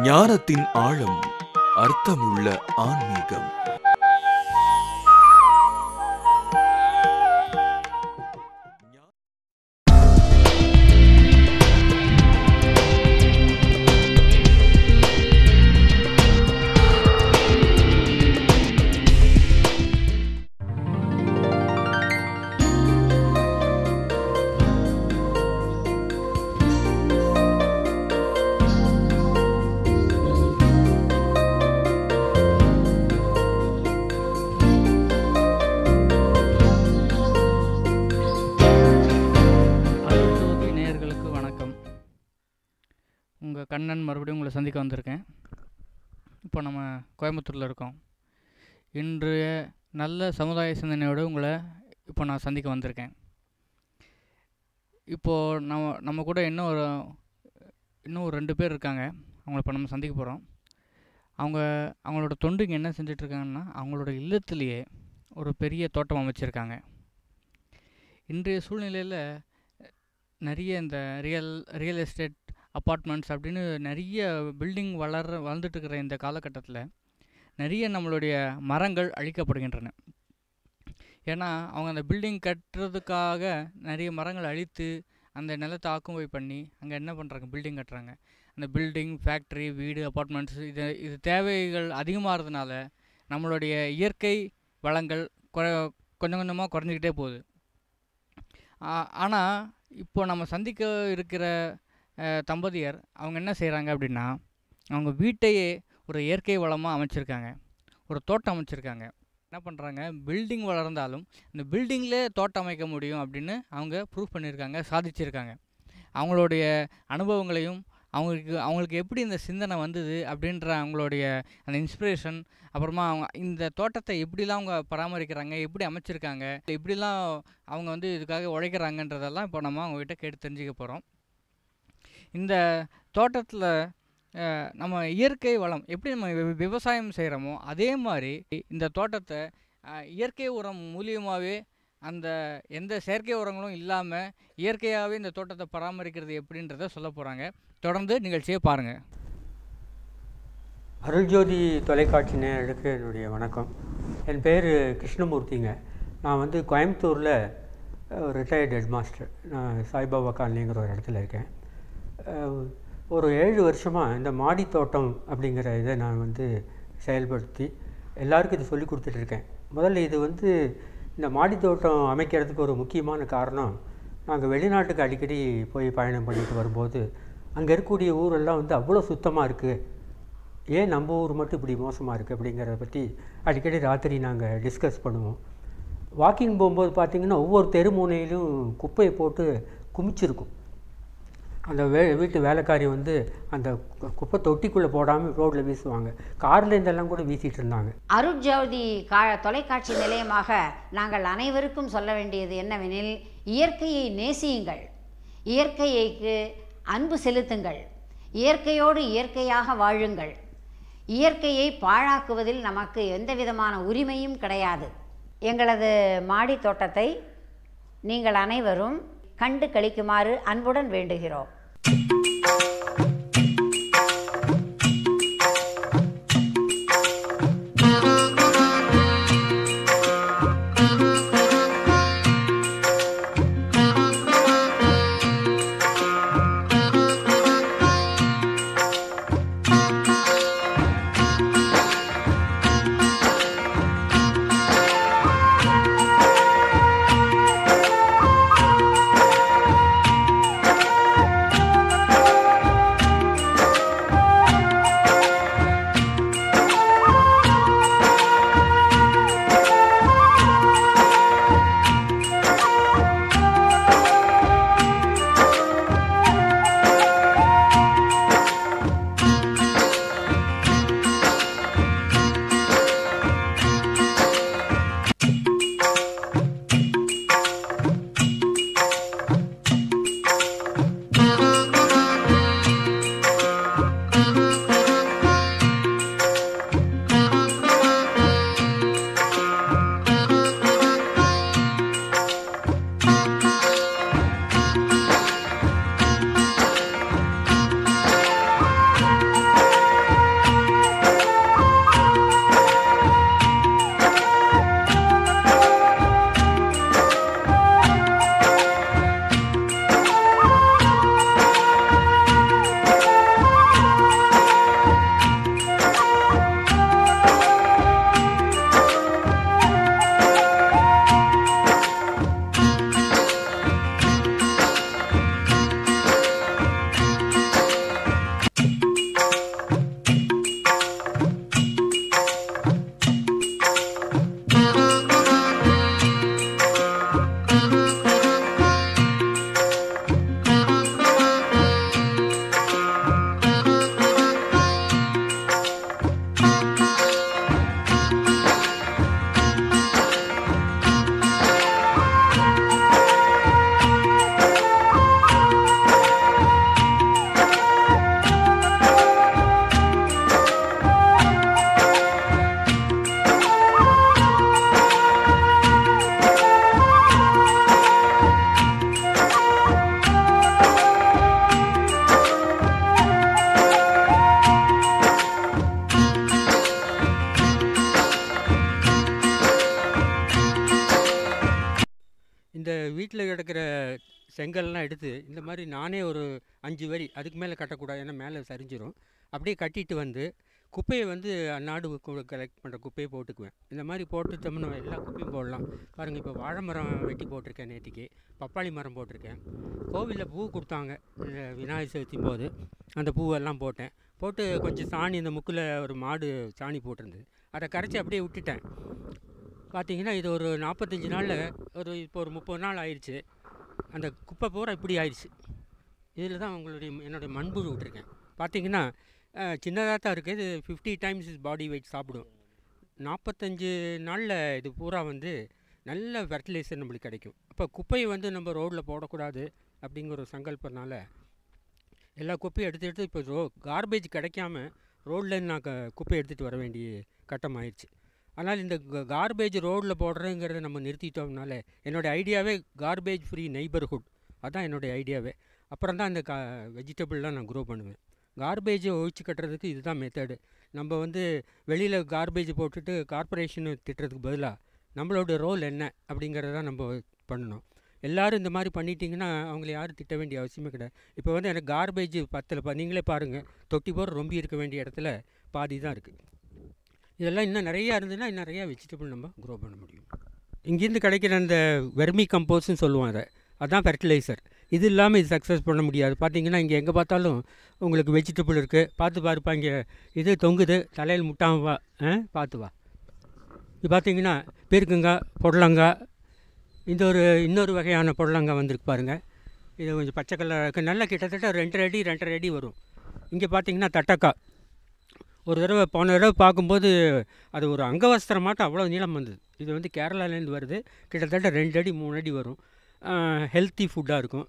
ஞானத்தின் ஆழம், அர்த்தமுள்ள ஆன்மீகம். உங்கள் கண்ணன் மறுபடியும் உங்களை சந்திக்க வந்திருக்கேன். இப்போ நம்ம கோயம்புத்தூரில் இருக்கோம். இன்றைய நல்ல சமுதாய சிந்தனையோடு உங்களை இப்போ நான் சந்திக்க வந்திருக்கேன். இப்போது நம்ம கூட இன்னும் ஒரு 2 பேர் இருக்காங்க. அவங்கள இப்போ நம்ம சந்திக்க போகிறோம். அவங்களோட தொண்டுங்க என்ன செஞ்சிட்ருக்காங்கன்னா, அவங்களோட இல்லத்திலேயே ஒரு பெரிய தோட்டம் அமைச்சிருக்காங்க. இன்றைய சூழ்நிலையில் நிறைய இந்த ரியல் எஸ்டேட் அப்பார்ட்மெண்ட்ஸ் அப்படின்னு நிறைய பில்டிங் வளர்ந்துட்டுருக்கிற இந்த காலகட்டத்தில் நிறைய நம்மளுடைய மரங்கள் அழிக்கப்படுகின்றன. ஏன்னா அவங்க அந்த பில்டிங் கட்டுறதுக்காக நிறைய மரங்கள் அழித்து அந்த நிலத்தை ஆக்குபை பண்ணி அங்கே என்ன பண்ணுறாங்க, பில்டிங் கட்டுறாங்க. அந்த பில்டிங், ஃபேக்ட்ரி, வீடு, அப்பார்ட்மெண்ட்ஸ் இது தேவைகள் அதிகமாகிறதுனால நம்மளுடைய இயற்கை வளங்கள் கொஞ்சம் கொஞ்சமாக குறைஞ்சிக்கிட்டே போகுது. ஆனால் இப்போ நம்ம சந்திக்க இருக்கிற தம்பதியர் அவங்க என்ன செய்கிறாங்க அப்படின்னா, அவங்க வீட்டையே ஒரு இயற்கை வளமாக அமைச்சிருக்காங்க, ஒரு தோட்டம் அமைச்சிருக்காங்க. என்ன பண்ணுறாங்க, பில்டிங் வளர்ந்தாலும் இந்த பில்டிங்லே தோட்டம் அமைக்க முடியும் அப்படின்னு அவங்க ப்ரூவ் பண்ணியிருக்காங்க, சாதிச்சிருக்காங்க. அவங்களுடைய அனுபவங்களையும் அவங்களுக்கு எப்படி இந்த சிந்தனை வந்தது அப்படின்ற அவங்களுடைய அந்த இன்ஸ்பிரேஷன், அப்புறமா அவங்க இந்த தோட்டத்தை எப்படிலாம் அவங்க பராமரிக்கிறாங்க, எப்படி அமைச்சிருக்காங்க, எப்படிலாம் அவங்க இதுக்காக உழைக்கிறாங்கன்றதெல்லாம் இப்போ நம்ம அவங்ககிட்ட கேட்டு தெரிஞ்சுக்க போகிறோம். இந்த தோட்டத்தில் நம்ம இயற்கை வளம் எப்படி நம்ம விவசாயம் செய்கிறோமோ அதே மாதிரி இந்த தோட்டத்தை இயற்கை உரம் மூலியமாகவே, அந்த எந்த செயற்கை உரங்களும் இல்லாமல் இயற்கையாகவே இந்த தோட்டத்தை பராமரிக்கிறது எப்படின்றத சொல்ல போகிறாங்க. தொடர்ந்து நிகழ்ச்சியை பாருங்கள். அருள்ஜோதி தொலைக்காட்சி நேயர்களுக்கு என்னுடைய வணக்கம். என் பேர் கிருஷ்ணமூர்த்திங்க. நான் கோயம்புத்தூரில் ரிட்டையர்டு ஹெட் மாஸ்டர். நான் சாய்பாபா காலனிங்கிற ஒரு இடத்துல இருக்கேன். ஒரு 7 வருஷமாக இந்த மாடி தோட்டம் அப்படிங்கிற இதை நான் செயல்படுத்தி எல்லாருக்கும் இது சொல்லி கொடுத்துட்ருக்கேன். முதல்ல இது இந்த மாடி தோட்டம் அமைக்கிறதுக்கு ஒரு முக்கியமான காரணம், நாங்கள் வெளிநாட்டுக்கு அடிக்கடி போய் பயணம் பண்ணிட்டு வரும்போது அங்கே இருக்கக்கூடிய ஊரெல்லாம் அவ்வளோ சுத்தமாக இருக்குது, ஏன் நம்ம ஊர் மட்டும் இப்படி மோசமாக இருக்குது அப்படிங்கிறத பற்றி அடிக்கடி ராத்திரி நாங்கள் டிஸ்கஸ் பண்ணுவோம். வாக்கிங் போகும்போது பார்த்திங்கன்னா ஒவ்வொரு தெருமுனையிலும் குப்பையை போட்டு குமிச்சிருக்கும். அந்த வீட்டு வேலைக்காரி அந்த குப்பை தொட்டிக்குள்ளே போடாமல் ரோட்டில் வீசுவாங்க. காரில் இருந்தெல்லாம் கூட வீசிகிட்டு இருந்தாங்க. அருட்ஜோதி தொலைக்காட்சி நிலையமாக நாங்கள் அனைவருக்கும் சொல்ல வேண்டியது என்னவெனில், இயற்கையை நேசியுங்கள், இயற்கைக்கு அன்பு செலுத்துங்கள், இயற்கையோடு இயற்கையாக வாழுங்கள். இயற்கையை பாழாக்குவதில் நமக்கு எந்த விதமான உரிமையும் கிடையாது. எங்களது மாடி தோட்டத்தை நீங்கள் அனைவரும் கண்டு களிக்குமாறு அன்புடன் வேண்டுகிறோம். செங்கல்லாம் எடுத்து இந்த மாதிரி நானே ஒரு 5 வரி, அதுக்கு மேலே கட்டக்கூடாது, ஏன்னா மேலே சரிஞ்சிரும். அப்படியே கட்டிட்டு வந்து குப்பையை வந்து அன்னாடு கலெக்ட் பண்ணுற குப்பையை போட்டுக்குவேன். இந்த மாதிரி போட்டுட்டோம்னா எல்லா குப்பையும் போடலாம். பாருங்கள், இப்போ வாழை மரம் வெட்டி போட்டிருக்கேன், நேற்றுக்கு பப்பாளி மரம் போட்டிருக்கேன். கோவிலில் பூ கொடுத்தாங்க விநாயகர் சதுர்த்தி போது, அந்த பூவெல்லாம் போட்டேன். போட்டு கொஞ்சம் சாணி, இந்த முக்கில் ஒரு மாடு சாணி போட்டிருந்தது, அதை கரைச்சி அப்படியே விட்டுட்டேன். பார்த்தீங்கன்னா இது ஒரு 45 நாளில் இப்போ ஒரு 30 நாள் ஆயிடுச்சு. அந்த குப்பை பூரா இப்படி ஆயிடுச்சு. இதில் தான் என்னுடைய மண்புழு விட்டுருக்கேன். பார்த்தீங்கன்னா சின்னதாக தான் இருக்குது. இது 50 டைம்ஸ் பாடி வெயிட் சாப்பிடும். 45 நாளில் இது பூரா வந்து நல்ல ஃபெர்டிலைசர் நம்மளுக்கு கிடைக்கும். அப்போ குப்பையை வந்து நம்ம ரோட்டில் போடக்கூடாது அப்படிங்கிற ஒரு சங்கல்பனால எல்லா குப்பையும் எடுத்து இப்போ கார்பேஜ் கிடைக்காம ரோட்லேருந்து நான் குப்பையை எடுத்துகிட்டு வர வேண்டிய கட்டம் ஆயிடுச்சு. அதனால் இந்த கார்பேஜ் ரோட்டில் போடுறேங்கிறத நம்ம நிறுத்திட்டோம்னால என்னோடய ஐடியாவே கார்பேஜ் ஃப்ரீ நெய்பர்ஹுட், அதுதான் என்னுடைய ஐடியாவே. அப்புறம் தான் இந்த வெஜிடபிள்லாம் நான் க்ரோ பண்ணுவேன். கார்பேஜை ஒழிச்சு கட்டுறதுக்கு இதுதான் மெத்தடு. நம்ம வந்து வெளியில் கார்பேஜ் போட்டுட்டு கார்பரேஷனை திட்டுறதுக்கு பதிலாக நம்மளோட ரோல் என்ன அப்படிங்கிறத நம்ம பண்ணணும். எல்லோரும் இந்த மாதிரி பண்ணிட்டீங்கன்னா அவங்கள யாரும் திட்ட வேண்டிய அவசியமே கிடையாது. இப்போ வந்து எனக்கு கார்பேஜ் பத்தில் நீங்களே பாருங்கள், தொட்டி போகிற ரொம்ப இருக்க வேண்டிய இடத்துல பாதி தான் இருக்குது. இதெல்லாம் இன்னும் நிறையா இருந்ததுன்னா இன்னும் நிறையா வெஜிடபிள் நம்ம க்ரோ பண்ண முடியும். இங்கேருந்து கிடைக்கிற அந்த வெர்மி கம்போஸ்ட்னு சொல்லுவோம், அதுதான் ஃபெர்டிலைசர். இது இல்லாமல் இது சக்ஸஸ் பண்ண முடியாது. பார்த்தீங்கன்னா இங்கே எங்கே பார்த்தாலும் உங்களுக்கு வெஜிடபிள் இருக்குது. பார்த்து பாருப்பா, இங்கே இது தொங்குது, தலையில் முட்டாமல் வா, பார்த்து வா. இது பார்த்தீங்கன்னா பீர்க்கங்காய், புடலங்காய், இன்னொரு வகையான புடலங்காய் வந்திருக்கு பாருங்கள். இது கொஞ்சம் பச்சை கலர் இருக்குது, நல்லா கிட்டத்தட்ட 2.5 அடி வரும். இங்கே பார்த்தீங்கன்னா தட்டக்காய். போன தடவை பார்க்கும்போது அது ஒரு அங்கவஸ்திரமாட்டம் அவ்வளோ நீளம் வந்தது. இது வந்து கேரளாலேருந்து வருது, கிட்டத்தட்ட 2 அடி 3 அடி வரும். ஹெல்த்தி ஃபுட்டாக இருக்கும்.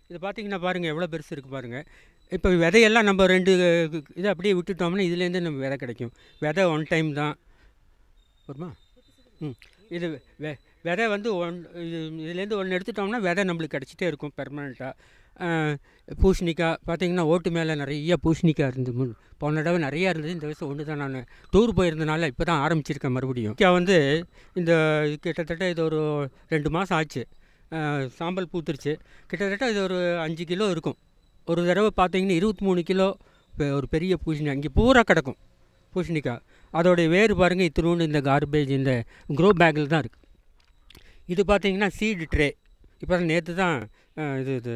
இது பார்த்திங்கன்னா பாருங்கள் எவ்வளோ பெருசு இருக்குது பாருங்கள். இப்போ விதையெல்லாம் நம்ம 2 இதை அப்படியே விட்டுட்டோம்னா இதுலேருந்து நம்ம விதை கிடைக்கும். விதை 1 டைம் தான் வருமா? இது விதை வந்து இதுலேருந்து 1 எடுத்துட்டோம்னா விதை நம்மளுக்கு கிடச்சிட்டே இருக்கும் பெர்மனெண்ட்டாக. பூசணிக்காய் பார்த்திங்கன்னா ஓட்டு மேலே நிறைய பூசணிக்காய் இருந்து, போன தடவை நிறையா இருந்தது. இந்த வருஷம் ஒன்று தான். நான் டூர் போயிருந்தனால இப்போ தான் ஆரம்பிச்சிருக்கேன் மறுபடியும். வந்து இந்த கிட்டத்தட்ட இது ஒரு 2 மாதம் ஆச்சு. சாம்பல் பூத்துருச்சு. கிட்டத்தட்ட இது ஒரு 5 கிலோ இருக்கும். ஒரு தடவை பார்த்திங்கன்னா 23 கிலோ ஒரு பெரிய பூசணி அங்கே பூரா கிடக்கும் பூசணிக்காய். அதோடைய வேறு பாருங்கள், இத்தினோண்டு இந்த கார்பேஜ் இந்த க்ரோ பேக்கில் தான் இருக்குது. இது பார்த்திங்கன்னா சீடு ட்ரே. இப்போ தான் நேற்று தான் இது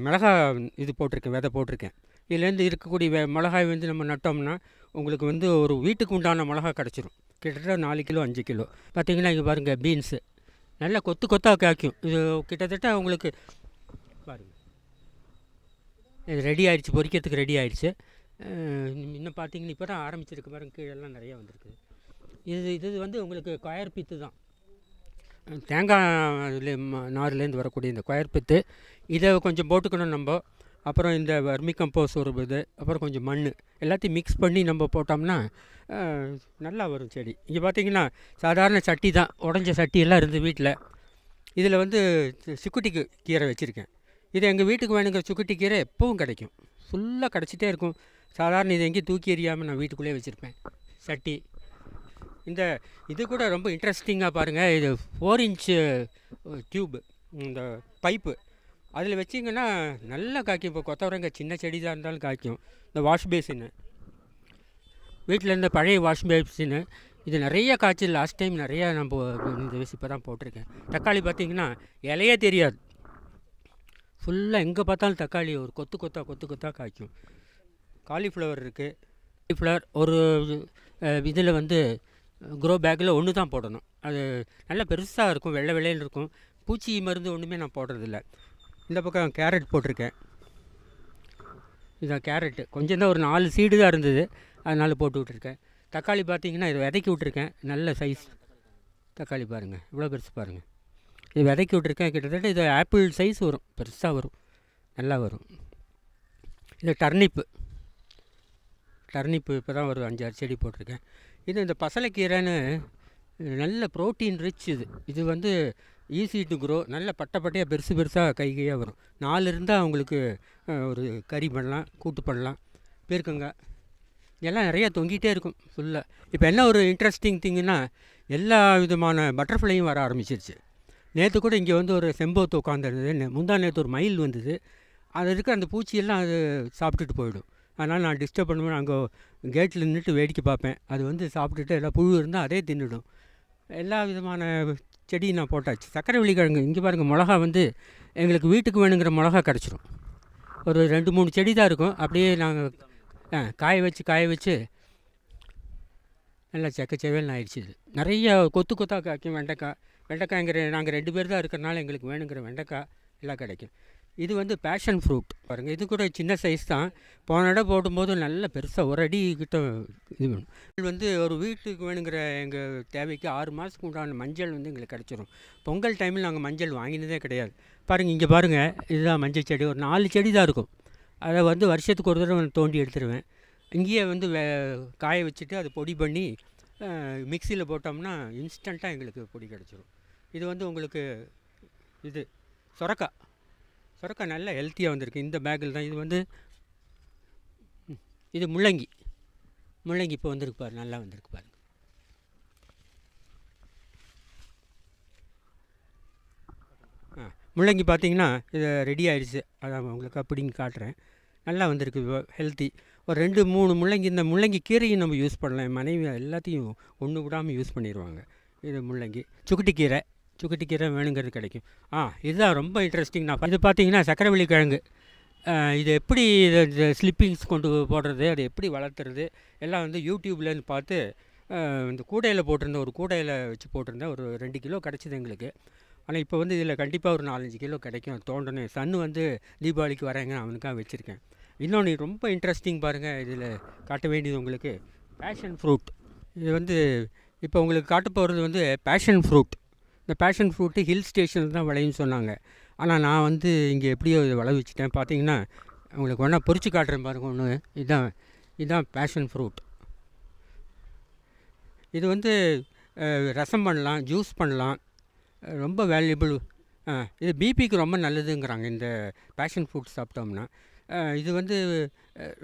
மிளகாய் இது போட்டிருக்கேன், விதை போட்டிருக்கேன். இதுலேருந்து இருக்கக்கூடிய மிளகாய் வந்து நம்ம நட்டோம்னா உங்களுக்கு வந்து ஒரு வீட்டுக்கு உண்டான மிளகாய் கிடச்சிரும். கிட்டத்தட்ட 4 கிலோ 5 கிலோ. பார்த்திங்கன்னா இங்கே பாருங்கள் பீன்ஸு நல்லா கொத்தாக காய்க்கும். இது கிட்டத்தட்ட உங்களுக்கு பாருங்கள், இது ரெடி ஆயிடுச்சு, பொரிக்கிறதுக்கு ரெடி ஆயிடுச்சு. இன்னும் பார்த்திங்கன்னா இப்போ தான் ஆரம்பிச்சிருக்கு பாருங்கள், கீழெல்லாம் நிறையா வந்திருக்கு. இது வந்து உங்களுக்கு கொயர் பித்து தான், தேங்காய் நார்லேருந்து வரக்கூடிய இந்த கொயர் பித்து. இதை கொஞ்சம் போட்டுக்கணும் நம்ம. அப்புறம் இந்த வர்மி கம்போஸ் ஒரு இது, அப்புறம் கொஞ்சம் மண் எல்லாத்தையும் மிக்ஸ் பண்ணி நம்ம போட்டோம்னா நல்லா வரும் செடி. இங்கே பார்த்திங்கன்னா சாதாரண சட்டி தான், உடஞ்ச சட்டியெல்லாம் இருந்து வீட்டில். இதில் வந்து சுக்குட்டி கீரை வச்சுருக்கேன். இது எங்கள் வீட்டுக்கு வேணுங்கிற சுக்குட்டி கீரை எப்பவும் கிடைக்கும், ஃபுல்லாக கிடச்சிட்டே இருக்கும். சாதாரண இதை எங்கேயும் தூக்கி எறியாமல் நான் வீட்டுக்குள்ளே வச்சுருப்பேன் சட்டி. இது கூட ரொம்ப இன்ட்ரெஸ்டிங்காக பாருங்கள். இது 4 இன்ச்சு டியூப், இந்த பைப்பு, அதில் வச்சிங்கன்னா நல்லா காய்க்கும். இப்போ கொத்தவரங்க சின்ன செடி தான் இருந்தாலும் காய்க்கும். இந்த வாஷ் பேசின்னு, வீட்டில் இருந்த பழைய வாஷ் பேசின்னு, இது நிறைய காய்ச்சல். லாஸ்ட் டைம் நிறையா நம்ம இந்த வயசு இப்போ தான் போட்டிருக்கேன். தக்காளி பார்த்திங்கன்னா இலையே தெரியாது, ஃபுல்லாக எங்கே பார்த்தாலும் தக்காளி ஒரு கொத்தாக காய்க்கும். காலிஃப்ளவர் இருக்குது. காலிஃப்ளவர் ஒரு இதில் வந்து க்ரோ பேக்கில் 1 தான் போடணும். அது நல்லா பெருசாக இருக்கும், வெள்ளை வெள்ளையில் இருக்கும். பூச்சி மருந்து ஒன்றுமே நான் போடுறதில்ல. இந்த பக்கம் கேரட் போட்டிருக்கேன். இதான் கேரட்டு, கொஞ்சம் தான் ஒரு 4 சீடு தான் இருந்தது, அதனால் போட்டு விட்ருக்கேன். தக்காளி பார்த்திங்கன்னா இதை விதைக்கி விட்ருக்கேன். நல்ல சைஸ் தக்காளி பாருங்கள், இவ்வளோ பெருசு பாருங்கள். இது விதைக்கி விட்ருக்கேன். கிட்டத்தட்ட இது ஆப்பிள் சைஸ் வரும், பெருசாக வரும், நல்லா வரும். இது டர்னிப்பு இப்போ தான் ஒரு 5-6 செடி போட்டிருக்கேன். இது இந்த பசலைக்கீரைன்னு நல்ல ப்ரோட்டீன் ரிச். இது வந்து ஈஸி டு க்ரோ, நல்ல பட்டையாக பெருசாக கையாக வரும். 4 இருந்தால் அவங்களுக்கு ஒரு கறி பண்ணலாம், கூட்டு பண்ணலாம். பீர்க்கங்காய் இதெல்லாம் நிறையா தொங்கிட்டே இருக்கும் ஃபுல்லாக. இப்போ என்ன ஒரு இன்ட்ரெஸ்டிங் திங்குன்னா, எல்லா விதமான பட்டர்ஃப்ளையும் வர ஆரம்பிச்சிருச்சு. நேற்று கூட இங்கே வந்து ஒரு செம்போத்து உட்காந்துருந்தது, முந்தா நேற்று ஒரு மயில் வந்தது. அது இருக்கிற அந்த பூச்சியெல்லாம் அது சாப்பிட்டுட்டு போயிடும். அதனால் நான் டிஸ்டர்ப் பண்ணுவேன். அங்கே கேட்டில் நின்றுட்டு வேடிக்கை பார்ப்பேன். அது வந்து சாப்பிட்டுட்டு எல்லாம் புழு இருந்தால் அதே தின்னுடும். எல்லா விதமான செடியும் நான் போட்டாச்சு. சக்கரவள்ளி கிழங்கு இங்கே பாருங்கள், மிளகா வந்து எங்களுக்கு வீட்டுக்கு வேணுங்கிற மிளகா கிடச்சிரும். ஒரு 2-3 செடி தான் இருக்கும். அப்படியே நாங்கள் காய வச்சு நல்லா செக்கச்செவேல்னு ஆயிடுச்சு. இது நிறைய கொத்து கொத்தாக காய்க்கும். வெண்டைக்காய்ங்கிற நாங்கள் 2 பேர் தான் இருக்கிறனால எங்களுக்கு வேணுங்கிற வெண்டைக்காய் எல்லாம் கிடைக்கும். இது வந்து பேஷன் ஃப்ரூட் பாருங்கள். இது கூட சின்ன சைஸ் தான். போன இடம் போடும்போது நல்ல பெருசாக ஒரு அடி கிட்ட இது வேணும். இது வந்து ஒரு வீட்டுக்கு வேணுங்கிற எங்கள் தேவைக்கு 6 மாதத்துக்கு உண்டான மஞ்சள் வந்து எங்களுக்கு கிடச்சிரும். பொங்கல் டைமில் நாங்கள் மஞ்சள் வாங்கினதே கிடையாது. பாருங்கள், இங்கே பாருங்கள், இதுதான் மஞ்சள் செடி. ஒரு 4 செடி தான் இருக்கும். அதை வந்து வருஷத்துக்கு ஒரு தடவை தோண்டி எடுத்துருவேன். இங்கேயே வந்து காய வச்சுட்டு அதை பொடி பண்ணி மிக்சியில் போட்டோம்னா இன்ஸ்டண்ட்டாக எங்களுக்கு பொடி கிடச்சிரும். இது வந்து உங்களுக்கு இது சொரக்காய் நல்லா ஹெல்த்தியாக வந்திருக்கு. இந்த பேக்கில் தான். இது வந்து இது முள்ளங்கி இப்போ வந்திருக்கு பாரு, நல்லா வந்திருக்கு பாருங்க. முள்ளங்கி பார்த்தீங்கன்னா இது ரெடி ஆயிடுச்சு. அதான் உங்களுக்கு அப்படிங்க காட்டுறேன். நல்லா வந்திருக்கு, ஹெல்த்தி. ஒரு 2-3 முள்ளங்கி. இந்த முள்ளங்கி கீரையும் நம்ம யூஸ் பண்ணலாம். என் மனைவி எல்லாத்தையும் ஒன்று விடாமல் யூஸ் பண்ணிடுவாங்க. இது முள்ளங்கி. சுக்குட்டி கீரை வேணுங்கிறது கிடைக்கும். இதுதான் ரொம்ப இன்ட்ரெஸ்டிங். இது பார்த்தீங்கன்னா சக்கரவள்ளி கிழங்கு. இது எப்படி இது ஸ்லிப்பிங்ஸ் கொண்டு போடுறது, அதை எப்படி வளர்த்துறது எல்லாம் வந்து யூடியூப்லேருந்து பார்த்து இந்த கூடையில் போட்டிருந்தேன். ஒரு கூடையில் வச்சு போட்டிருந்தேன். ஒரு 2 கிலோ கிடச்சிது எங்களுக்கு. ஆனால் இப்போ வந்து இதில் கண்டிப்பாக ஒரு 4-5 கிலோ கிடைக்கும். தோண்டணும். சன்னு வந்து தீபாவளிக்கு வரேங்க, அவனுக்காக வச்சுருக்கேன். இன்னொன்று ரொம்ப இன்ட்ரெஸ்டிங் பாருங்கள், இதில் காட்ட வேண்டியது உங்களுக்கு பேஷன் ஃப்ரூட். இது வந்து இப்போ உங்களுக்கு காட்ட போகிறது வந்து பேஷன் ஃப்ரூட். இந்த பேஷன் ஃப்ரூட்டு ஹில் ஸ்டேஷனில் தான் விளையுன்னு சொன்னாங்க. ஆனால் நான் வந்து இங்கே எப்படியோ இதை விளைவிச்சிட்டேன். பார்த்தீங்கன்னா உங்களுக்கு ஒன்றா பொறிச்சு காட்டுறேன் பாருங்கள். ஒன்று இதுதான் பேஷன் ஃப்ரூட். இது வந்து ரசம் பண்ணலாம், ஜூஸ் பண்ணலாம். ரொம்ப வேல்யூபிள். இது பிபிக்கு ரொம்ப நல்லதுங்கிறாங்க இந்த பேஷன் ஃப்ரூட் சாப்பிட்டோம்னா. இது வந்து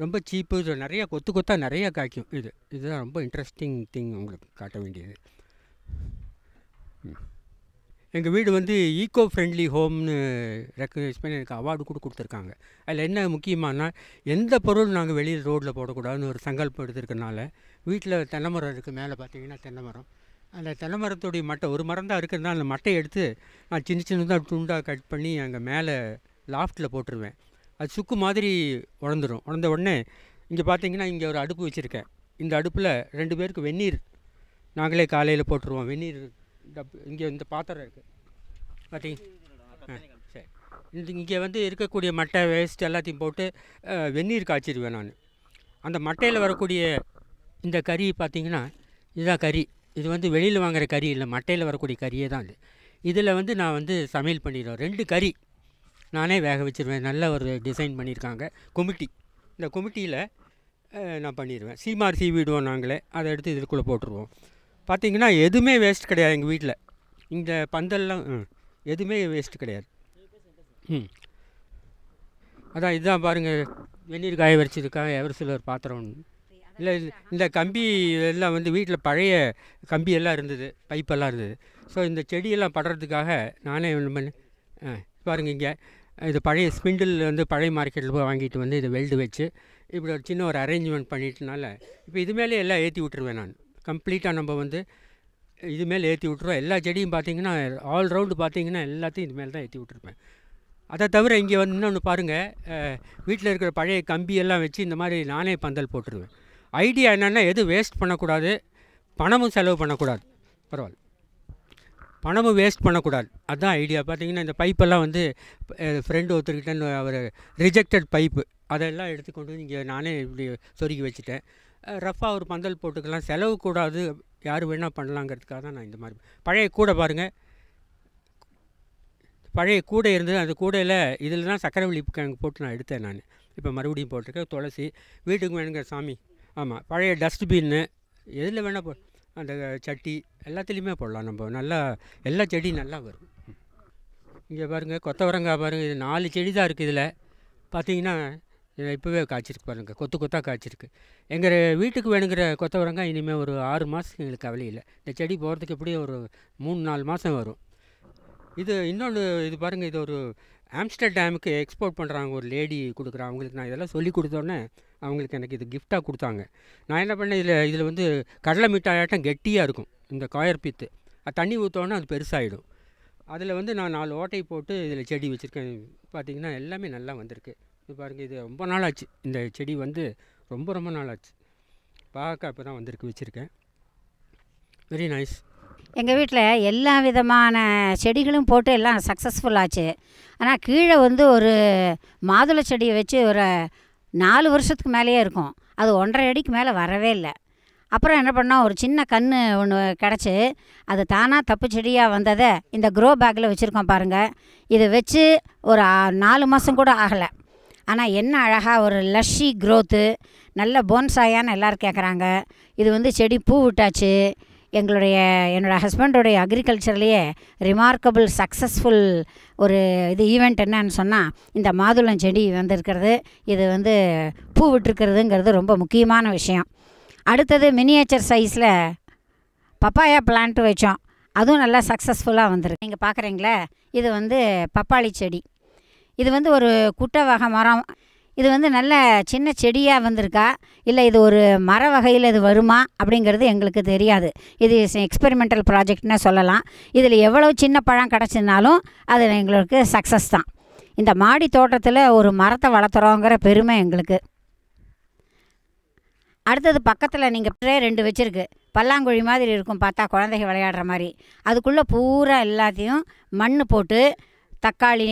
ரொம்ப சீப்பு. இது நிறையா கொத்தாக நிறையா காய்க்கும். இதுதான் ரொம்ப இன்ட்ரெஸ்டிங் திங் உங்களுக்கு காட்ட வேண்டியது. எங்கள் வீடு வந்து ஈக்கோ ஃப்ரெண்ட்லி ஹோம்னு ரெக்கக்னைஸ் பண்ணி எனக்கு அவார்டு கூட கொடுத்துருக்காங்க. அதில் என்ன முக்கியமானா, எந்த பொருள் நாங்கள் வெளியில் ரோட்டில் போடக்கூடாதுன்னு ஒரு சங்கல்பம் எடுத்துருக்கனால, வீட்டில் தென்னை மரம் இருக்குது. மேலே பார்த்தீங்கன்னா தென்னை மரம். அந்த தென்னை மரத்துடைய மட்டை ஒரு மரம் தான் இருக்கிறதுனால அந்த மட்டையை எடுத்து நான் சின்னதாக துண்டாக கட் பண்ணி அங்கே மேலே லாஃப்ட்டில் போட்டுருவேன். அது சுக்கு மாதிரி உடந்த உடனே இங்கே பார்த்தீங்கன்னா இங்கே ஒரு அடுப்பு வச்சுருக்கேன். இந்த அடுப்பில் 2 பேருக்கு வெந்நீர் நாங்களே காலையில் போட்டுருவோம். வெந்நீர் இங்கே இந்த பாத்திரம் இருக்குது பார்த்தீங்க. சரி, இங்கே வந்து இருக்கக்கூடிய மட்டை வேஸ்ட் எல்லாத்தையும் போட்டு வெந்நீர் காய்ச்சிடுவேன் நான். அந்த மட்டையில் வரக்கூடிய இந்த கறி பார்த்திங்கன்னா இதுதான் கறி. இது வந்து வெளியில் வாங்குகிற கறி இல்லை, மட்டையில் வரக்கூடிய கறியே தான் இது. இதில் வந்து நான் வந்து சமையல் பண்ணிடுவேன். 2 கறி நானே வேக வச்சுருவேன். நல்ல ஒரு டிசைன் பண்ணியிருக்காங்க குமிட்டி. இந்த குமிட்டியில் நான் பண்ணிடுவேன். சீமார் சீவிடுவோம் நாங்களே. அதை எடுத்து இதுக்குள்ளே போட்டுருவோம். பார்த்திங்கன்னா எதுவுமே வேஸ்ட் கிடையாது எங்கள் வீட்டில். இந்த பந்தல்லாம் எதுவுமே வேஸ்ட்டு கிடையாது. அதான் இதுதான் பாருங்கள், வெந்நீர் காய வச்சுருக்காங்க. எவர்சிலர் பாத்திரம். இல்லை, இந்த கம்பி எல்லாம் வந்து வீட்டில் பழைய கம்பியெல்லாம் இருந்தது, பைப்பெல்லாம் இருந்தது. ஸோ இந்த செடியெல்லாம் படுறதுக்காக நானே ஒன்று பண்ணி பாருங்கள். இங்கே இது பழைய ஸ்பிண்டில் வந்து பழைய மார்க்கெட்டில் போய் வாங்கிட்டு வந்து இதை வெல்டு வச்சு இப்படி ஒரு சின்ன ஒரு அரேஞ்ச்மெண்ட் பண்ணிட்டனால இப்போ இது மேலே எல்லாம் ஏற்றி விட்டுருவேன் நான். கம்ப்ளீட்டாக நம்ம வந்து இது மேலே ஏற்றி விட்ருவோம். எல்லா செடியும் பார்த்திங்கன்னா ஆல் ரவுண்டு பார்த்திங்கன்னா எல்லாத்தையும் இது மேலே தான் ஏற்றி விட்ருப்பேன். அதை தவிர இங்கே வந்து இன்னொன்று பாருங்கள், வீட்டில் இருக்கிற பழைய கம்பியெல்லாம் வச்சு இந்த மாதிரி நானே பந்தல் போட்டுருவேன். ஐடியா என்னென்னா, எதுவும் வேஸ்ட் பண்ணக்கூடாது, பணமும் செலவு பண்ணக்கூடாது. பரவாயில்ல, பணமும் வேஸ்ட் பண்ணக்கூடாது. அதுதான் ஐடியா. பார்த்திங்கன்னா இந்த பைப்பெல்லாம் வந்து ஃப்ரெண்டு ஒருத்தர்கிட்ட அவர் ரிஜெக்டட் பைப்பு அதெல்லாம் எடுத்துக்கொண்டு வந்து இங்கே நானே இப்படி சொருகி வச்சுட்டேன். ரஃபாக ஒரு பந்தல் போட்டுக்கலாம், செலவு கூடாது, யார் வேணால் பண்ணலாங்கிறதுக்காக தான் நான் இந்த மாதிரி. பழைய கூடை பாருங்கள், பழைய கூடை இருந்தது. அந்த கூடையில் இதில் தான் சக்கரவள்ளி கிழங்கு போட்டு நான் எடுத்தேன் நான். இப்போ மறுபடியும் போட்டிருக்கேன். துளசி, வீட்டுக்கு வேணுங்க சாமி. ஆமாம், பழைய டஸ்ட்பின்னு எதில் வேணால் அந்த சட்டி எல்லாத்துலேயுமே போடலாம் நம்ம. நல்லா எல்லா செடியும் நல்லா வரும். இங்கே பாருங்கள், கொத்தவரங்காய் பாருங்கள். இது 4 செடி தான் இருக்குது. இதில் பார்த்தீங்கன்னா இப்போவே காய்ச்சிருக்கு பாருங்கள், கொத்தாக காய்ச்சிருக்கு. எங்கள் வீட்டுக்கு வேணுங்கிற கொத்தவரங்காய் இனிமேல் ஒரு 6 மாதத்துக்கு எங்களுக்கு கவலை இல்லை. இந்த செடி போகிறதுக்கு எப்படியும் ஒரு 3-4 மாதம் வரும். இது இன்னொன்று இது பாருங்கள், இது ஒரு ஆம்ஸ்டர்டாமுக்கு எக்ஸ்போர்ட் பண்ணுறாங்க, ஒரு லேடி கொடுக்குறாங்க. அவங்களுக்கு நான் இதெல்லாம் சொல்லி கொடுத்தோன்னே அவங்களுக்கு எனக்கு இது கிஃப்டாக கொடுத்தாங்க. நான் என்ன பண்ணேன், இதில் வந்து கடலை மிட்டாயாட்டம் கெட்டியாக இருக்கும் இந்த காயர் பீத்து. அது தண்ணி ஊற்றோன்னே அது பெருசாகிடும். அதில் வந்து நான் 4 ஓட்டை போட்டு இதில் செடி வச்சுருக்கேன். பார்த்திங்கன்னா எல்லாமே நல்லா வந்திருக்கு. இது பாருங்கள், இது ரொம்ப நாள் ஆச்சு. இந்த செடி வந்து ரொம்ப நாள் ஆச்சு. பார்க்க இப்போ தான் வந்திருக்கு, வச்சுருக்கேன். Very nice. எங்கள் வீட்டில் எல்லா விதமான செடிகளும் போட்டு எல்லாம் சக்ஸஸ்ஃபுல் ஆச்சு. ஆனால் கீழே வந்து ஒரு மாதுளை செடியை வச்சு ஒரு 4 வருஷத்துக்கு மேலேயே இருக்கும். அது 1.5 அடிக்கு மேலே வரவே இல்லை. அப்புறம் என்ன பண்ணோம், ஒரு சின்ன கன்று ஒன்று கிடச்சி அது தானாக தப்பு செடியாக வந்ததை இந்த க்ரோ பேக்கில் வச்சுருக்கோம் பாருங்கள். இதை வச்சு ஒரு 4 மாதம் கூட ஆகலை. ஆனால் என்ன அழகாக ஒரு லஷ்ஷி க்ரோத்து, நல்ல போன்சாயான்னு எல்லோரும் கேட்குறாங்க. இது வந்து செடி பூ விட்டாச்சு. என்னோடய ஹஸ்பண்டோடைய அக்ரிகல்ச்சர்லேயே ரிமார்க்கபிள் சக்ஸஸ்ஃபுல் ஒரு ஈவெண்ட் என்னன்னு சொன்னால் இந்த மாதுளம் செடி வந்திருக்கிறது. இது வந்து பூ விட்டுருக்கிறதுங்கிறது ரொம்ப முக்கியமான விஷயம். அடுத்தது மினியேச்சர் சைஸில் பப்பாயா பிளான்ட் வச்சோம். அதுவும் நல்லா சக்ஸஸ்ஃபுல்லாக வந்திருக்கு. நீங்கள் பார்க்குறீங்களே, இது வந்து பப்பாளி செடி. இது வந்து ஒரு குட்டை வகை மரம். இது வந்து நல்ல சின்ன செடியாக வந்திருக்கா இல்லை இது ஒரு மர வகையில் இது வருமா அப்படிங்கிறது எங்களுக்கு தெரியாது. இது எக்ஸ்பெரிமெண்டல் ப்ராஜெக்ட்னு சொல்லலாம். இதில் எவ்வளோ சின்ன பழம் கிடச்சினாலும் அது எங்களுக்கு சக்ஸஸ் தான். இந்த மாடி தோட்டத்தில் ஒரு மரத்தை வளர்த்துறோங்கிற பெருமை எங்களுக்கு. அடுத்தது பக்கத்தில் நீங்கள் 2 வச்சுருக்கு. பல்லாங்குழி மாதிரி இருக்கும், பார்த்தா குழந்தைங்க விளையாடுற மாதிரி. அதுக்குள்ளே பூரா எல்லாத்தையும் மண் போட்டு தக்காளி,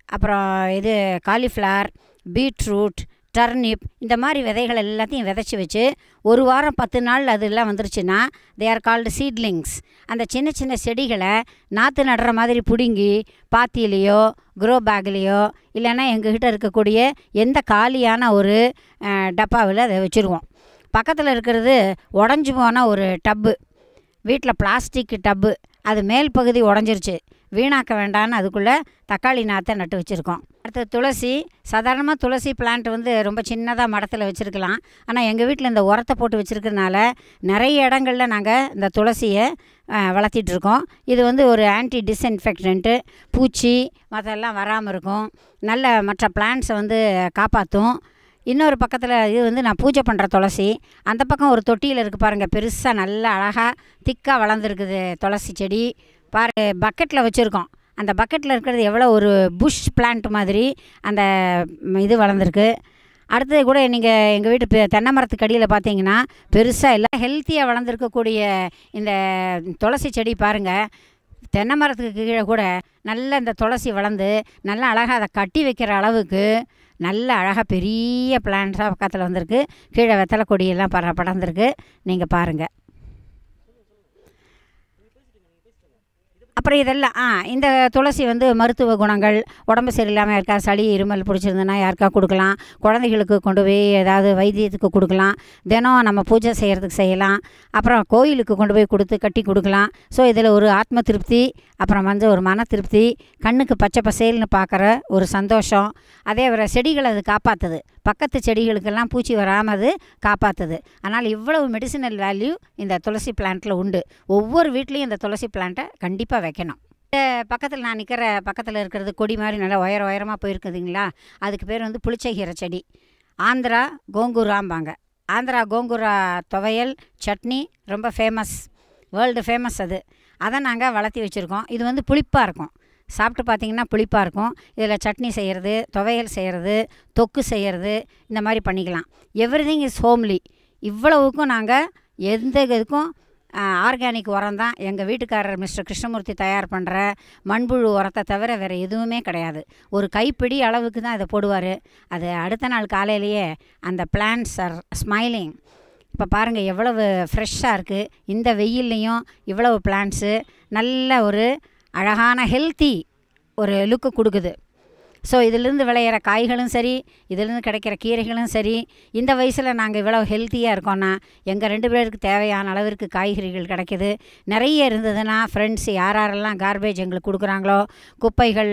அப்புறம் இது காலிஃப்ளவர், பீட்ரூட், டர்னிப், இந்த மாதிரி விதைகள் எல்லாத்தையும் விதைச்சி வச்சு 1 வாரம் 10 நாள் அதெல்லாம் வந்துருச்சுன்னா தே ஆர் கால்டு சீட்லிங்ஸ். அந்த சின்ன சின்ன செடிகளை நாற்று நடுற மாதிரி பிடுங்கி பாத்தியிலையோ க்ரோ பேக்லேயோ இல்லைன்னா எங்ககிட்ட இருக்கக்கூடிய எந்த காலியான ஒரு டப்பாவில் அதை வச்சுருவோம். பக்கத்தில் இருக்கிறது உடஞ்சி போன ஒரு டப்பு, வீட்டில் பிளாஸ்டிக் டப்பு. அது மேல் பகுதி உடஞ்சிருச்சு, வீணாக்க வேண்டான்னு அதுக்குள்ளே தக்காளி நாற்றை நட்டு வச்சுருக்கோம். அடுத்து துளசி. சாதாரணமாக துளசி பிளான்ட் வந்து ரொம்ப சின்னதாக மடத்தில் வச்சுருக்கலாம். ஆனால் எங்கள் வீட்டில் இந்த உரத்தை போட்டு வச்சுருக்கிறதுனால நிறைய இடங்களில் நாங்கள் இந்த துளசியை வளர்த்திட்ருக்கோம். இது வந்து ஒரு ஆன்டி டிஸ்இன்ஃபெக்டன்ட்டு, பூச்சி மற்றெல்லாம் வராமல் இருக்கும், நல்ல மற்ற பிளான்ட்ஸை வந்து காப்பாற்றும். இன்னொரு பக்கத்தில் இது வந்து நான் பூஜை பண்ணுற துளசி. அந்த பக்கம் ஒரு தொட்டியில் இருக்குது பாருங்கள், பெருசாக நல்லா அழகாக திக்காக வளர்ந்துருக்குது துளசி செடி. பக்கெட்டில் வச்சுருக்கோம். அந்த பக்கெட்டில் இருக்கிறது எவ்வளோ ஒரு புஷ் பிளான்ட் மாதிரி அந்த இது வளர்ந்துருக்கு. அடுத்தது கூட நீங்கள் எங்கள் வீட்டு தென்னை மரத்துக்கு அடியில் பார்த்தீங்கன்னா பெருசாக எல்லாம் ஹெல்த்தியாக வளர்ந்துருக்கக்கூடிய இந்த துளசி செடி பாருங்கள். தென்னை மரத்துக்கு கீழே கூட நல்ல இந்த துளசி வளர்ந்து நல்லா அழகாக அதை கட்டி வைக்கிற அளவுக்கு நல்ல அழகாக பெரிய பிளான்ட்ஸாக பக்கத்தில் வந்திருக்கு. கீழே வெத்தலை கொடியெல்லாம் படர்ந்துருக்கு, நீங்கள் பாருங்கள். அப்புறம் இதெல்லாம் இந்த துளசி வந்து மருத்துவ குணங்கள், உடம்பு சரியில்லாமல் யாருக்கா சளி இருமல் பிடிச்சிருந்ததுன்னா யாருக்கா கொடுக்கலாம், குழந்தைகளுக்கு கொண்டு போய் ஏதாவது வைத்தியத்துக்கு கொடுக்கலாம், தினம் நம்ம பூஜை செய்கிறதுக்கு செய்யலாம், அப்புறம் கோயிலுக்கு கொண்டு போய் கொடுத்து கட்டி கொடுக்கலாம். ஸோ இதில் ஒரு ஆத்ம திருப்தி, அப்புறம் வந்து ஒரு மன திருப்தி, கண்ணுக்கு பச்சை பசேல்னு பார்க்குற ஒரு சந்தோஷம். அதே வர செடிகள் அது காப்பாற்றுது, பக்கத்து செடிகளுக்கெல்லாம் பூச்சி வராமல் அது காப்பாற்றுது. ஆனால் இவ்வளவு மெடிசினல் வேல்யூ இந்த துளசி பிளான்ட்டில் உண்டு. ஒவ்வொரு வீட்லேயும் இந்த துளசி பிளான்ட்டை கண்டிப்பாக வைக்கணும். இந்த பக்கத்தில் நான் நிற்கிற பக்கத்தில் இருக்கிறது கொடி மாதிரி நல்லா உயரமாக போயிருக்குதுங்களா, அதுக்கு பேர் வந்து புளிச்சகீரை செடி. ஆந்திரா கோங்கூராம்பாங்க. ஆந்திரா கோங்கூரா துவையல் சட்னி ரொம்ப ஃபேமஸ், வேர்ல்டு ஃபேமஸ். அதை நாங்கள் வளர்த்தி வச்சுருக்கோம். இது வந்து புளிப்பாக இருக்கும், சாப்பிட்டு பார்த்திங்கன்னா புளிப்பாக இருக்கும். இதில் சட்னி செய்கிறது, துவையல் செய்கிறது, தொக்கு செய்கிறது, இந்த மாதிரி பண்ணிக்கலாம். Everything is homely. இவ்வளவுக்கும் நாங்கள் எந்த இதுக்கும் ஆர்கானிக் உரம் தான் எங்கள் வீட்டுக்காரர் மிஸ்டர் கிருஷ்ணமூர்த்தி தயார் பண்ணுற மண்புழு உரத்தை தவிர வேறு எதுவுமே கிடையாது. ஒரு கைப்பிடி அளவுக்கு தான் இதை போடுவார். அது அடுத்த நாள் காலையிலேயே அந்த பிளான்ட்ஸ் ஆர் ஸ்மைலிங். இப்போ பாருங்கள் எவ்வளவு ஃப்ரெஷ்ஷாக இருக்குது. இந்த வெயில்லையும் இவ்வளவு பிளான்ட்ஸு நல்ல ஒரு அழகான ஹெல்த்தி ஒரு லுக்கு கொடுக்குது. ஸோ இதிலிருந்து விளையிற காய்களும் சரி, இதிலிருந்து கிடைக்கிற கீரைகளும் சரி, இந்த வயசில் நாங்கள் இவ்வளோ ஹெல்த்தியாக இருக்கோன்னா எங்கள் 2 பேருக்கு தேவையான அளவிற்கு காய்கறிகள் கிடைக்கிது. நிறைய இருந்ததுன்னா ஃப்ரெண்ட்ஸ் யாரெல்லாம் கார்பேஜ் எங்களுக்கு கொடுக்குறாங்களோ, குப்பைகள்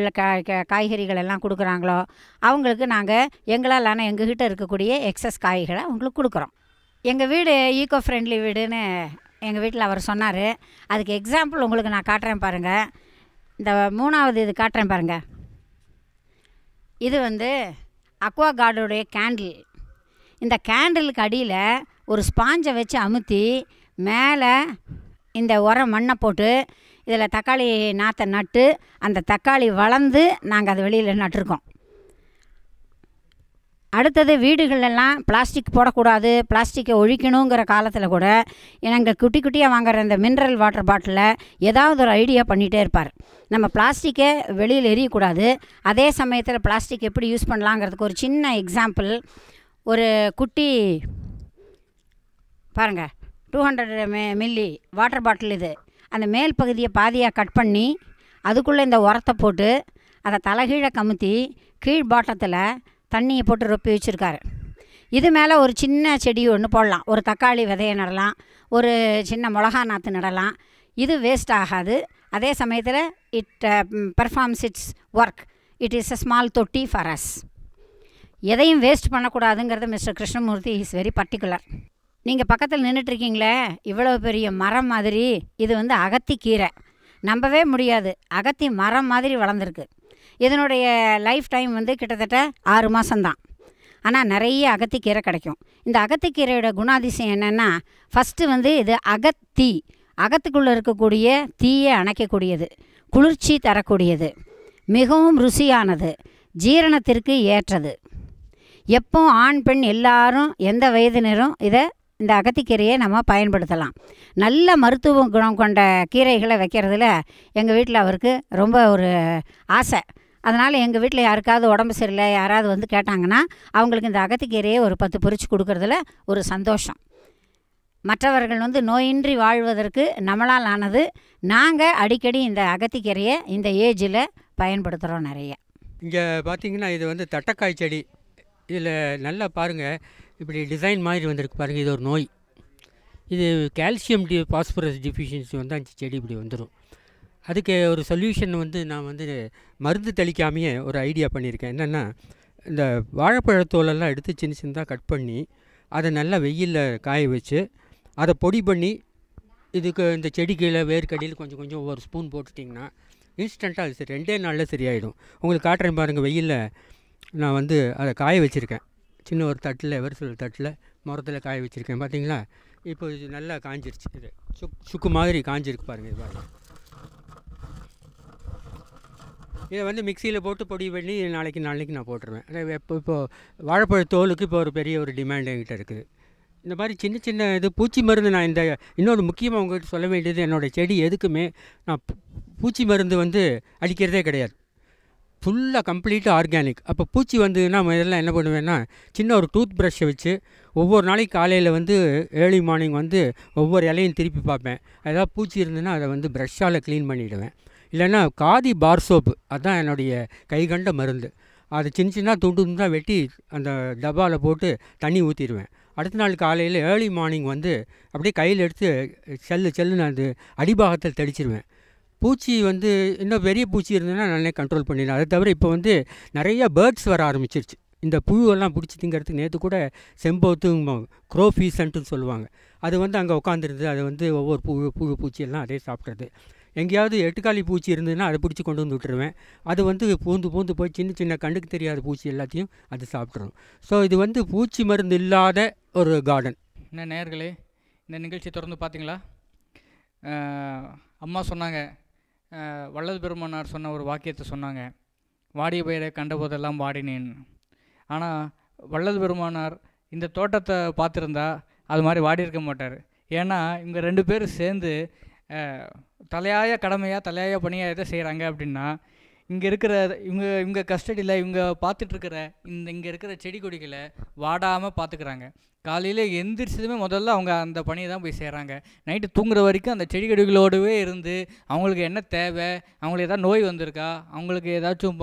காய்கறிகள் எல்லாம் கொடுக்குறாங்களோ அவங்களுக்கு நாங்கள் எங்களால் எங்ககிட்ட இருக்கக்கூடிய எக்ஸஸ் காய்களை அவங்களுக்கு கொடுக்குறோம். எங்கள் வீடு ஈக்கோ ஃப்ரெண்ட்லி வீடுன்னு எங்கள் வீட்டில் அவர் சொன்னார். அதுக்கு எக்ஸாம்பிள் உங்களுக்கு நான் காட்டுறேன் பாருங்கள். இந்த 3வது இது காட்டுறேன் பாருங்கள். இது வந்து அக்வா கார்டுடைய கேண்டில். இந்த கேண்டிலுக்கு அடியில் ஒரு ஸ்பாஞ்சை வச்சு அமுத்தி மேலே இந்த உரம் மண்ணை போட்டு இதில் தக்காளி நாற்றை நட்டு அந்த தக்காளி வளர்ந்து நாங்கள் அது வெளியில் நட்டிருக்கோம். அடுத்தது வீடுகளெல்லாம் பிளாஸ்டிக் போடக்கூடாது, பிளாஸ்டிக்கை ஒழிக்கணுங்கிற காலத்தில் கூட நாங்கள் குட்டி குட்டியாக வாங்குற இந்த மினரல் வாட்டர் பாட்டிலில் ஏதாவது ஒரு ஐடியா பண்ணிகிட்டே இருப்பார். நம்ம பிளாஸ்டிக்கை வெளியில் எரியக்கூடாது, அதே சமயத்தில் பிளாஸ்டிக் எப்படி யூஸ் பண்ணலாங்கிறதுக்கு ஒரு சின்ன எக்ஸாம்பிள். ஒரு குட்டி பாருங்கள், 200 மில்லி வாட்டர் பாட்டில் இது. அந்த மேல் பகுதியை பாதியாக கட் பண்ணி அதுக்குள்ளே இந்த உரத்தை போட்டு அதை தலைகீழே கமுத்தி கீழ் பாட்டத்தில் தண்ணியை போட்டு ரொப்பி வச்சுருக்காரு. இது மேலே ஒரு சின்ன செடி ஒன்று போடலாம், ஒரு தக்காளி விதையை நடலாம், ஒரு சின்ன மிளகா நாற்று நடலாம். இது வேஸ்ட் ஆகாது. அதே சமயத்தில் it performs its work. It is a small தொட்டி ஃபார் அஸ். எதையும் வேஸ்ட் பண்ணக்கூடாதுங்கிறது mister Krishnamurthy is very particular. நீங்கள் பக்கத்தில் நின்றுட்டுருக்கீங்களே, இவ்வளோ பெரிய மரம் மாதிரி, இது வந்து அகத்திக்கீரை. நம்பவே முடியாது, அகத்தி மரம் மாதிரி வளர்ந்துருக்கு. இதனுடைய லைஃப் டைம் வந்து கிட்டத்தட்ட 6 மாதம்தான். ஆனால் நிறைய அகத்திக்கீரை கிடைக்கும். இந்த அகத்திக்கீரையோட குணாதிசயம் என்னென்னா, ஃபஸ்ட்டு வந்து இது அகத்தீ, அகத்துக்குள்ளே இருக்கக்கூடிய தீயை அணைக்கக்கூடியது, குளிர்ச்சி தரக்கூடியது, மிகவும் ருசியானது, ஜீரணத்திற்கு ஏற்றது. எப்போ ஆண் பெண் எல்லாரும் எந்த வயதினரும் இந்த அகத்திக்கீரையை நம்ம பயன்படுத்தலாம். நல்ல மருத்துவ குணம் கொண்ட கீரைகளை வைக்கிறதுல எங்கள் வீட்டில் அவருக்கு ரொம்ப ஒரு ஆசை. அதனால் எங்கள் வீட்டில் யாருக்காவது உடம்பு சரியில்லை, யாராவது வந்து கேட்டாங்கன்னா அவங்களுக்கு இந்த அகத்திக்கீரையை ஒரு 10 பொரிச்சு கொடுக்கறதுல ஒரு சந்தோஷம். மற்றவர்கள் வந்து நோயின்றி வாழ்வதற்கு நம்மளால் ஆனது. நாங்கள் அடிக்கடி இந்த அகத்திக்கீரையை இந்த ஏஜில் பயன்படுத்துகிறோம் நிறைய. இங்கே பார்த்தீங்கன்னா இது வந்து தட்டைக்காய் செடி. இதில் நல்லா பாருங்கள், இப்படி டிசைன் மாதிரி வந்திருக்கு பாருங்கள். இது ஒரு நோய். இது கால்சியம் பாஸ்பரஸ் டிஃபிஷியன்சி வந்து அந்த செடி இப்படி வந்துடும். அதுக்கு ஒரு சொல்யூஷன் வந்து நான் வந்து மருந்து தெளிக்காமையே ஒரு ஐடியா பண்ணியிருக்கேன். என்னென்னா, இந்த வாழைப்பழத்தோலெல்லாம் எடுத்து சின்ன சின்னதாக கட் பண்ணி அதை நல்லா வெயிலில் காய வச்சு அதை பொடி பண்ணி இதுக்கு இந்த செடிக்கீழே வேர்க்கடியில் கொஞ்சம் கொஞ்சம் ஒவ்வொரு ஸ்பூன் போட்டுட்டிங்கன்னா இன்ஸ்டண்ட்டாக அது 2 நாளில் சரியாயிடும். உங்களுக்கு காட்டுறேன் பாருங்கள். வெயிலில் நான் வந்து அதை காய வச்சுருக்கேன். சின்ன ஒரு தட்டில், வெறும் தட்டில் மரத்தில் காய வச்சுருக்கேன். பார்த்தீங்களா, இப்போ இது நல்லா காஞ்சிருச்சு. இது சுக்கு மாதிரி காஞ்சிருக்கு பாருங்கள். இது பாருங்கள். இதை வந்து மிக்சியில் போட்டு பொடி பண்ணி நாளைக்கு நான் போட்டுருவேன். அதை இப்போது வாழைப்பழத்தோலுக்கு இப்போ ஒரு பெரிய ஒரு டிமாண்ட் என்கிட்ட இருக்குது. இந்த மாதிரி சின்ன சின்ன இது பூச்சி மருந்து நான் இன்னொரு முக்கியமாக உங்கள்கிட்ட சொல்ல வேண்டியது, என்னோடய செடி எதுக்குமே நான் பூச்சி மருந்து வந்து அடிக்கிறதே கிடையாது. ஃபுல்லாக கம்ப்ளீட்டாக ஆர்கானிக். அப்போ பூச்சி வந்ததுன்னா முதல்ல என்ன பண்ணுவேன்னா, சின்ன ஒரு டூத் ப்ரஷ்ஷை வச்சு ஒவ்வொரு நாளைக்கு காலையில் வந்து ஏர்லி மார்னிங் வந்து ஒவ்வொரு இலையும் திருப்பி பார்ப்பேன். ஏதாவது பூச்சி இருந்ததுன்னா அதை வந்து ப்ரஷ்ஷால் க்ளீன் பண்ணிவிடுவேன். இல்லைன்னா காதி பார் சோப்பு, அதுதான் என்னுடைய கைகண்ட மருந்து. அது சின்ன சின்ன துண்டு வெட்டி அந்த டப்பாவில் போட்டு தண்ணி ஊற்றிடுவேன். அடுத்த நாள் காலையில் ஏர்லி மார்னிங் வந்து அப்படியே கையில் எடுத்து செல்லுன்னு அந்த அடிபாகத்தில் தெளிச்சிடுவேன். பூச்சி வந்து இன்னும் பெரிய பூச்சி இருந்ததுன்னா நானே கண்ட்ரோல் பண்ணிடுவேன். அதை தவிர இப்போ வந்து நிறையா பேர்ட்ஸ் வர ஆரம்பிச்சிருச்சு. இந்த புழுவெல்லாம் பிடிச்சி திங்கிறதுக்கு நேற்று கூட செம்போத்தும் க்ரோஃபீசன்ட்டுன்னு சொல்லுவாங்க. அது வந்து அங்கே உட்காந்துருது. அது வந்து ஒவ்வொரு புழு பூச்சியெல்லாம் அதே சாப்பிட்றது. எங்கேயாவது எட்டுக்காலி பூச்சி இருந்ததுன்னா அதை பிடிச்சி கொண்டு வந்து விட்டுருவேன். அது வந்து பூந்து போய் சின்ன சின்ன கண்ணுக்கு தெரியாத பூச்சி எல்லாத்தையும் அது சாப்பிட்றோம். ஸோ இது வந்து பூச்சி மருந்து இல்லாத ஒரு கார்டன். என்ன நேயர்களே, இந்த நிகழ்ச்சி தொடர்ந்து பார்த்தீங்களா? அம்மா சொன்னாங்க, வள்ளல் பெருமானார் சொன்ன ஒரு வாக்கியத்தை சொன்னாங்க, வாடிய பயிரை கண்டபோதெல்லாம் வாடினேன். ஆனால் வள்ளல் பெருமானார் இந்த தோட்டத்தை பார்த்துருந்தா அது மாதிரி வாடி இருக்க மாட்டார். ஏன்னா இவங்க 2 பேரும் சேர்ந்து தலையாய கடமையாக தலையாய பணியாக எதை செய்கிறாங்க அப்படின்னா, இங்கே இருக்கிற இவங்க கஸ்டடியில் இவங்க பார்த்துட்ருக்கிற இங்கே இருக்கிற செடி கொடிகளை வாடாமல் பார்த்துக்கிறாங்க. காலையில் எந்திரிச்சதுமே முதல்ல அவங்க அந்த பணியை தான் போய் செய்கிறாங்க. நைட்டு தூங்குற வரைக்கும் அந்த செடி கொடிகளோடவே இருந்து அவங்களுக்கு என்ன தேவை, அவங்களுக்கு ஏதாவது நோய் வந்திருக்கா, அவங்களுக்கு ஏதாச்சும்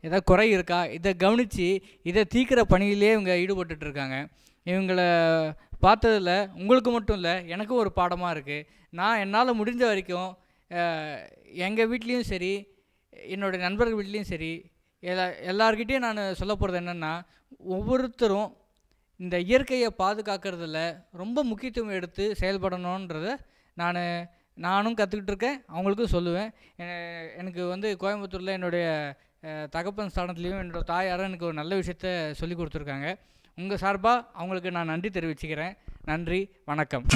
ஏதாவது குறை இருக்கா, இதை கவனித்து இதை தீர்க்கிற பணியிலே இவங்க ஈடுபட்டுருக்காங்க. இவங்களை பார்த்ததில் உங்களுக்கு மட்டும் இல்லை, எனக்கும் ஒரு பாடமாக இருக்குது. நான் என்னால் முடிஞ்ச வரைக்கும் எங்கள் வீட்லேயும் சரி, என்னுடைய நண்பர்கள் வீட்லேயும் சரி, எல்லார்கிட்டையும் நான் சொல்ல போகிறது என்னென்னா, ஒவ்வொருத்தரும் இந்த இயற்கையை பாதுகாக்கிறதுல ரொம்ப முக்கியத்துவம் எடுத்து செயல்படணுன்றதை நான் நானும் கற்றுக்கிட்டு இருக்கேன், அவங்களுக்கும் சொல்லுவேன். எனக்கு வந்து கோயம்புத்தூரில் என்னுடைய தகப்பன் ஸ்தானத்துலேயும் என்னோட தாயாரும் எனக்கு ஒரு நல்ல விஷயத்த சொல்லி கொடுத்துருக்காங்க. உங்கள் சார்பாக அவங்களுக்கு நான் நன்றி தெரிவிச்சுக்கிறேன். நன்றி, வணக்கம்.